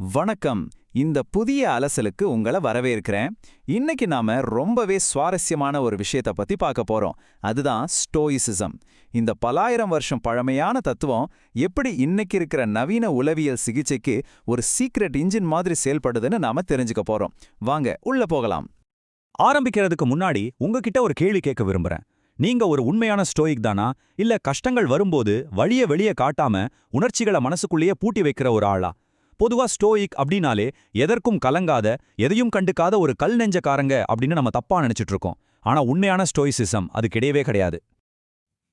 வணக்கம். இந்த புதிய அலசலுக்கு உங்கள வரவேற்கிறேன். இன்னைக்கு நாம ரொம்பவே சுவாரஸ்யமான ஒரு விஷயத்தை பத்தி பார்க்க போறோம். அதுதான் ஸ்டோயிசிசம். இந்த பலாயிரம் வருஷம் பழமையான தத்துவம் எப்படி இன்னைக்கு இருக்கிற நவீன உளவியல் சிகிச்சைக்கு ஒரு சீக்ரெட் இன்ஜின் மாதிரி செயல்படுதுன்னு நாம தெரிஞ்சுக்க போறோம். வாங்க உள்ள போகலாம். ஆரம்பிக்கிறதுக்கு முன்னாடி உங்ககிட்ட ஒரு கேள்வி கேட்க விரும்புறேன். நீங்க ஒரு உண்மையான ஸ்டோயிக் தானா, இல்ல கஷ்டங்கள் வரும்போது வழிய வெளியே காட்டாம உணர்ச்சிகளை மனசுக்குள்ளேயே பூட்டி வைக்கிற ஒரு ஆளா? பொதுவா ஸ்டோயிக் அப்படின்னாலே எதற்கும் கலங்காத, எதையும் கண்டுக்காத ஒரு கல் நெஞ்சக்காரங்க அப்படின்னு நம்ம தப்பா நினைச்சிட்டு இருக்கோம். ஆனா உண்மையான ஸ்டோயிசிசம் அது கிடையவே கிடையாது.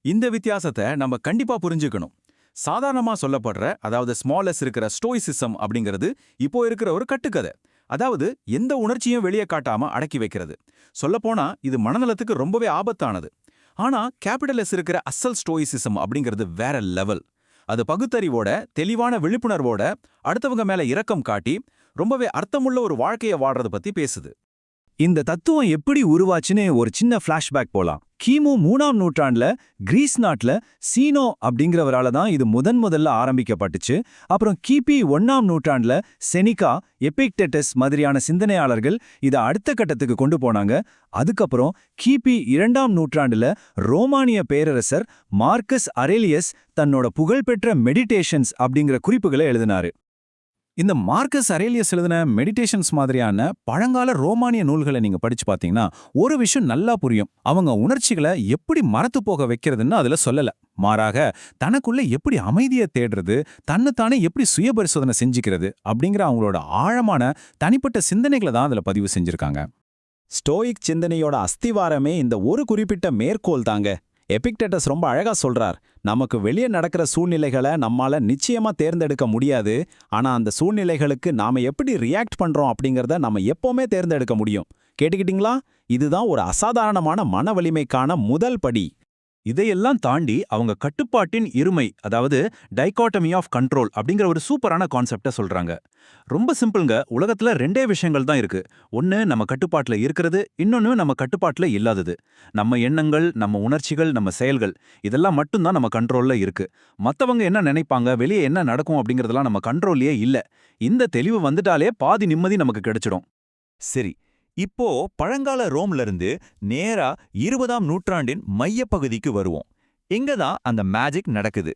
இந்த வித்தியாசத்தை நம்ம கண்டிப்பா புரிஞ்சுக்கணும். சாதாரணமா சொல்லப்படுற, அதாவது ஸ்மாலஸ் இருக்கிற ஸ்டோயிசிசம் அப்படிங்கிறது இப்போ இருக்கிற ஒரு கட்டுக்கதை. அதாவது எந்த உணர்ச்சியும் வெளியே காட்டாம அடக்கி வைக்கிறது. சொல்லப்போனா இது மனநலத்துக்கு ரொம்பவே ஆபத்தானது. ஆனா கேபிட்டலஸ் இருக்கிற அசல் ஸ்டோயிசிசம் அப்படிங்கிறது வேற லெவல். அது பகுத்தறிவோட, தெளிவான விழிப்புணர்வோட, அடுத்தவங்க மேல இரக்கம் காட்டி ரொம்பவே அர்த்தமுள்ள ஒரு வாழ்க்கையை வாழ்றது பத்தி பேசுது. இந்த தத்துவம் எப்படி உருவாச்சுன்னு ஒரு சின்ன ஃபிளாஷ்பேக் போலாம். கிமு 3ஆம் நூற்றாண்டுல கிரீஸ் நாட்டுல சீனோ அப்படிங்கிறவரால தான் இது முதல்ல ஆரம்பிக்கப்பட்டுச்சு. அப்புறம் கிபி 1ஆம் நூற்றாண்டுல செனிகா, எபிக்டெட்டஸ் மாதிரியான சிந்தனையாளர்கள் இதை அடுத்த கட்டத்துக்கு கொண்டு போனாங்க. அதுக்கப்புறம் கிபி 2ஆம் நூற்றாண்டுல ரோமானிய பேரரசர் மார்க்கஸ் அரேலியஸ் தன்னோட புகழ்பெற்ற மெடிடேஷன்ஸ் அப்படிங்கிற குறிப்புகளை எழுதினாரு. இந்த மார்க்கஸ் அரேலியஸ் எழுதின மெடிடேஷன்ஸ் மாதிரியான பழங்கால ரோமானிய நூல்களை நீங்க படிச்சு பார்த்தீங்கன்னா ஒரு விஷயம் நல்லா புரியும். அவங்க உணர்ச்சிகளை எப்படி மறத்து போக வைக்கிறதுன்னு அதுல சொல்லல. மாறாக தனக்குள்ள எப்படி அமைதியை தேடுறது, தன்னைத்தானே எப்படி சுயபரிசோதனை செஞ்சுக்கிறது அப்படிங்கிற அவங்களோட ஆழமான தனிப்பட்ட சிந்தனைகளை தான் அதுல பதிவு செஞ்சிருக்காங்க. ஸ்டோயிக் சிந்தனையோட அஸ்திவாரமே இந்த ஒரு குறிப்பிட்ட மேற்கோள் தாங்க. எபிக்டெட்டஸ் ரொம்ப அழகா சொல்றார். நமக்கு வெளியே நடக்கிற சூழ்நிலைகளை நம்மால நிச்சயமா தேர்ந்தெடுக்க முடியாது. ஆனா அந்த சூழ்நிலைகளுக்கு நாம எப்படி ரியாக்ட் பண்றோம் அப்படிங்கறத நம்ம எப்பவுமே தேர்ந்தெடுக்க முடியும். கேட்டுக்கிட்டீங்களா? இதுதான் ஒரு அசாதாரணமான மன வலிமைக்கான முதல் படி. இதையெல்லாம் தாண்டி அவங்க கட்டுப்பாட்டின் இருமை, அதாவது டைகாட்டமி ஆஃப் கண்ட்ரோல் அப்படிங்கிற ஒரு சூப்பரான கான்செப்டை சொல்றாங்க. ரொம்ப சிம்பிள்ங்க. உலகத்துல ரெண்டே விஷயங்கள் தான் இருக்கு. ஒன்னு நம்ம கட்டுப்பாட்டுல இருக்கிறது, இன்னொன்னு நம்ம கட்டுப்பாட்டுல இல்லாதது. நம்ம எண்ணங்கள், நம்ம உணர்ச்சிகள், நம்ம செயல்கள், இதெல்லாம் மட்டும்தான் நம்ம கண்ட்ரோல்ல இருக்கு. மத்தவங்க என்ன நினைப்பாங்க, வெளியே என்ன நடக்கும் அப்படிங்கறதெல்லாம் நம்ம கண்ட்ரோல்லயே இல்ல. இந்த தெளிவு வந்துட்டாலே பாதி நிம்மதி நமக்கு கிடைச்சிடும். சரி, இப்போ பழங்கால ரோம்ல இருந்து நேரா 20ஆம் நூற்றாண்டின் மையப்பகுதிக்கு வருவோம். இங்க தான் அந்த மேஜிக் நடக்குது.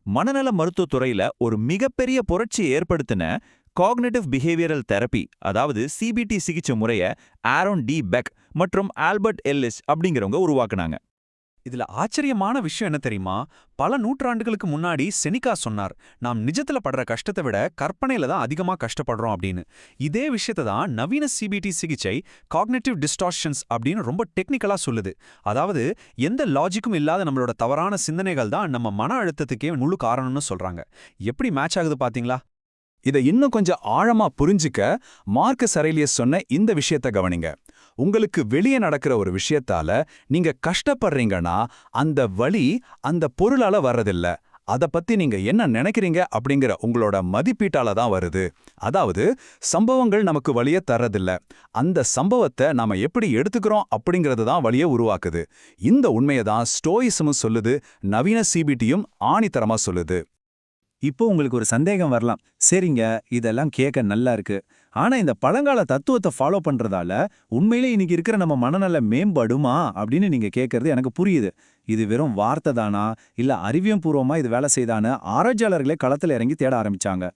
மனநல மருத்துவத் துறையில ஒரு மிகப்பெரிய புரட்சியை ஏற்படுத்தின காக்னிட்டிவ் பிஹேவியரல் தெரப்பி, அதாவது சிபிடி சிகிச்சை முறைய ஆரோன் டி பெக் மற்றும் ஆல்பர்ட் எல்லிஸ் அப்படிங்கிறவங்க உருவாக்குனாங்க. இதுல ஆச்சரியமான விஷயம் என்ன தெரியுமா? பல நூற்றாண்டுகளுக்கு முன்னாடி செனிகா சொன்னார், நாம் நிஜத்துல படுற கஷ்டத்தை விட கற்பனையில தான் அதிகமா கஷ்டப்படுறோம் அப்படின்னு. இதே விஷயத்தை தான் நவீன சிபிடி சிகிச்சை காக்னிட்டிவ் டிஸ்டார்ஷன்ஸ் அப்படின்னு ரொம்ப டெக்னிக்கலா சொல்லுது. அதாவது எந்த லாஜிக்கும் இல்லாத நம்மளோட தவறான சிந்தனைகள் தான் நம்ம மன அழுத்தத்துக்கே முழு காரணம்னு சொல்றாங்க. எப்படி மேட்ச் ஆகுது பாத்தீங்களா? இதை இன்னும் கொஞ்சம் ஆழமா புரிஞ்சுக்க மார்க்கஸ் அரேலியஸ் சொன்ன இந்த விஷயத்தை கவனிங்க. உங்களுக்கு வெளியே நடக்கிற ஒரு விஷயத்தால நீங்க கஷ்டப்படுறீங்கன்னா அந்த வலி அந்த பொருளால வர்றதில்ல. அதை பத்தி நீங்க என்ன நினைக்கிறீங்க அப்படிங்கிற உங்களோட மதிப்பீட்டால தான் வருது. அதாவது சம்பவங்கள் நமக்கு வலிய தர்றதில்ல, அந்த சம்பவத்தை நாம எப்படி எடுத்துக்கிறோம் அப்படிங்கிறது தான் வலிய உருவாக்குது. இந்த உண்மையை தான் ஸ்டோயிசமும் சொல்லுது, நவீன சிபிடியும் ஆணித்தரமா சொல்லுது. இப்போ உங்களுக்கு ஒரு சந்தேகம் வரலாம். சரிங்க, இதெல்லாம் கேட்க நல்லா இருக்கு. ஆனா இந்த பழங்கால தத்துவத்தை ஃபாலோ பண்றதால உண்மையிலே இன்னைக்கு இருக்கிற நம்ம மனநல மேம்படுமா அப்படின்னு நீங்க கேட்கறது எனக்கு புரியுது. இது வெறும் வார்த்தை தானா, இல்ல அறிவியல் பூர்வமா இது வேலை செய்தான்னு ஆராய்ச்சியாளர்களே களத்துல இறங்கி தேட ஆரம்பிச்சாங்க.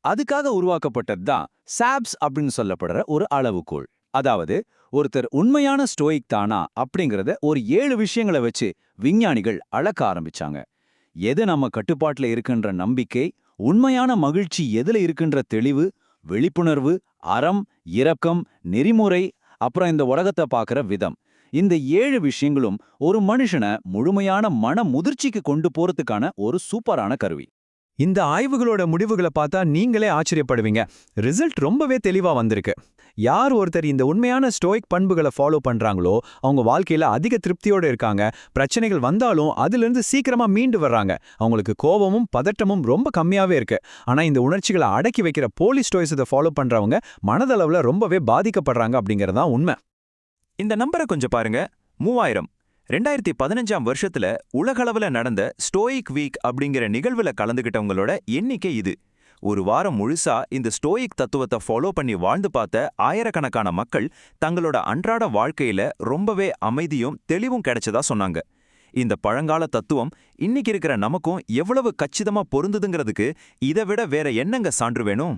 அதுக்காக உருவாக்கப்பட்டது தான் சாப்ஸ் அப்படின்னு சொல்லப்படுற ஒரு அளவுகோல். அதாவது ஒருத்தர் உண்மையான ஸ்டோயிக் தானா அப்படிங்கறத ஒரு 7 விஷயங்களை வச்சு விஞ்ஞானிகள் அளக்க ஆரம்பிச்சாங்க. எது நம்ம கட்டுப்பாட்டுல இருக்கின்ற நம்பிக்கை, உண்மையான மகிழ்ச்சி எதுல இருக்கின்ற தெளிவு, விழிப்புணர்வு, அறம், இரக்கம், நெறிமுறை, அப்புறம் இந்த உலகத்தை பார்க்கிற விதம். இந்த 7 விஷயங்களும் ஒரு மனுஷனை முழுமையான மன முதிர்ச்சிக்கு கொண்டு போறதுக்கான ஒரு சூப்பரான கருவி. இந்த ஆய்வுகளோட முடிவுகளை பார்த்தா நீங்களே ஆச்சரியப்படுவீங்க. ரிசல்ட் ரொம்பவே தெளிவா வந்திருக்கு. யார் ஒருத்தர் இந்த உண்மையான ஸ்டோயிக் பண்புகளை ஃபாலோ பண்றாங்களோ அவங்க வாழ்க்கையில அதிக திருப்தியோட இருக்காங்க. பிரச்சனைகள் வந்தாலும் அதிலிருந்து சீக்கிரமா மீண்டு வர்றாங்க. அவங்களுக்கு கோபமும் பதட்டமும் ரொம்ப கம்மியாவே இருக்கு. ஆனா இந்த உணர்ச்சிகளை அடக்கி வைக்கிற போலி ஸ்டோயிசத்தை ஃபாலோ பண்றவங்க மனதளவுல ரொம்பவே பாதிக்கப்படுறாங்க அப்படிங்கறதான் உண்மை. இந்த நம்பரை கொஞ்சம் பாருங்க. 3000. 2015ஆம் வருஷத்துல உலகளவுல நடந்த ஸ்டோயிக் வீக் அப்படிங்கிற நிகழ்வுல கலந்துகிட்டவங்களோட எண்ணிக்கை இது. ஒரு வாரம் முழுசா இந்த ஸ்டோயிக் தத்துவத்தை ஃபாலோ பண்ணி வாழ்ந்து பார்த்த ஆயிரக்கணக்கான மக்கள் தங்களோட அன்றாட வாழ்க்கையில ரொம்பவே அமைதியும் தெளிவும் கிடைச்சதா சொன்னாங்க. இந்த பழங்கால தத்துவம் இன்னைக்கு இருக்கிற நமக்கும் எவ்வளவு கச்சிதமா பொருந்துதுங்கிறதுக்கு இதை விட வேற என்னங்க சான்று வேணும்?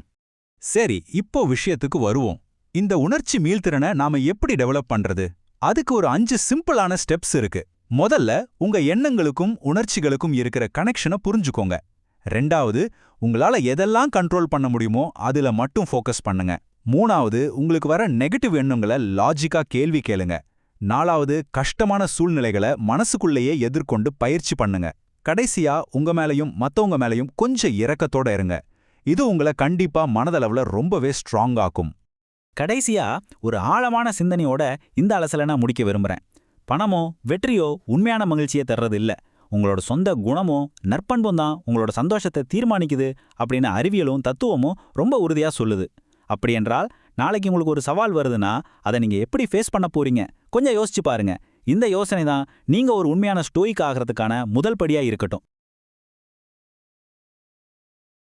சரி, இப்போ விஷயத்துக்கு வருவோம். இந்த உணர்ச்சி மீள்திறனை நாம எப்படி டெவலப் பண்றது? அதுக்கு ஒரு 5 சிம்பிளான ஸ்டெப்ஸ் இருக்கு. முதல்ல, உங்க எண்ணங்களுக்கும் உணர்ச்சிகளுக்கும் இருக்கிற கனெக்ஷனை புரிஞ்சுக்கோங்க. ரெண்டாவது, உங்களால எதெல்லாம் கண்ட்ரோல் பண்ண முடியுமோ அதுல மட்டும் ஃபோக்கஸ் பண்ணுங்க. மூணாவது, உங்களுக்கு வர நெகட்டிவ் எண்ணங்களை லாஜிக்கா கேள்வி கேளுங்க. நாலாவது, கஷ்டமான சூழ்நிலைகளை மனசுக்குள்ளேயே எதிர்கொண்டு பயிற்சி பண்ணுங்க. கடைசியா, உங்க மேலையும் மத்தவங்க மேலையும் கொஞ்சம் இரக்கத்தோட இருங்க. இது உங்களை கண்டிப்பா மனதளவுல ரொம்பவே ஸ்ட்ராங் ஆக்கும். கடைசியா, ஒரு ஆழமான சிந்தனையோட இந்த அலசலை நான் முடிக்க விரும்புறேன். பணமோ வெற்றியோ உண்மையான மகிழ்ச்சியை தர்றது இல்ல. உங்களோட சொந்த குணமோ நற்பண்பும் தான் உங்களோட சந்தோஷத்தை தீர்மானிக்குது அப்படின்னு அறிவியலும் தத்துவமும் ரொம்ப உறுதியா சொல்லுது. அப்படியென்றால், நாளைக்கு உங்களுக்கு ஒரு சவால் வருதுன்னா அதை நீங்க எப்படி ஃபேஸ் பண்ண போறீங்க? கொஞ்சம் யோசிச்சு பாருங்க. இந்த யோசனை தான் நீங்க ஒரு உண்மையான ஸ்டோயிக் ஆகிறதுக்கான முதல் படியா இருக்கட்டும்.